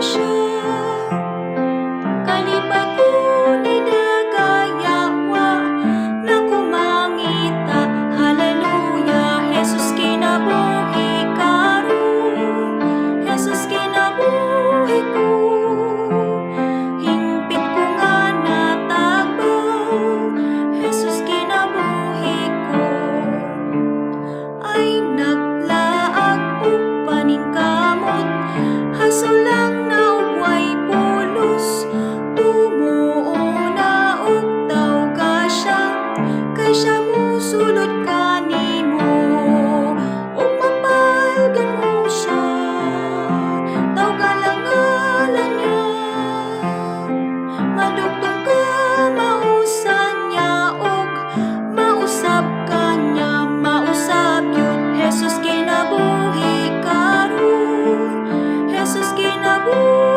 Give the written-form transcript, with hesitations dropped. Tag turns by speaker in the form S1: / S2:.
S1: siya. Kalipat ko ni dagayawa na kumangita. Hallelujah, Jesus kinabuhi karon. Jesus kinabuhi ko. Hingpit ko nga natagbaw. Jesus kinabuhi ko. Ay naglaag og paningkamot, hasulang na ugway pulos. Tumuo na og tawga siya, kay siya mosulod kanimo. Ug mapalgan mo siya, tawga lang ngalan niya. Madugtong ka mausan niya og mausab ka niya, mausab yun. Jesus kinabuhi karon, Jesus kinabuhi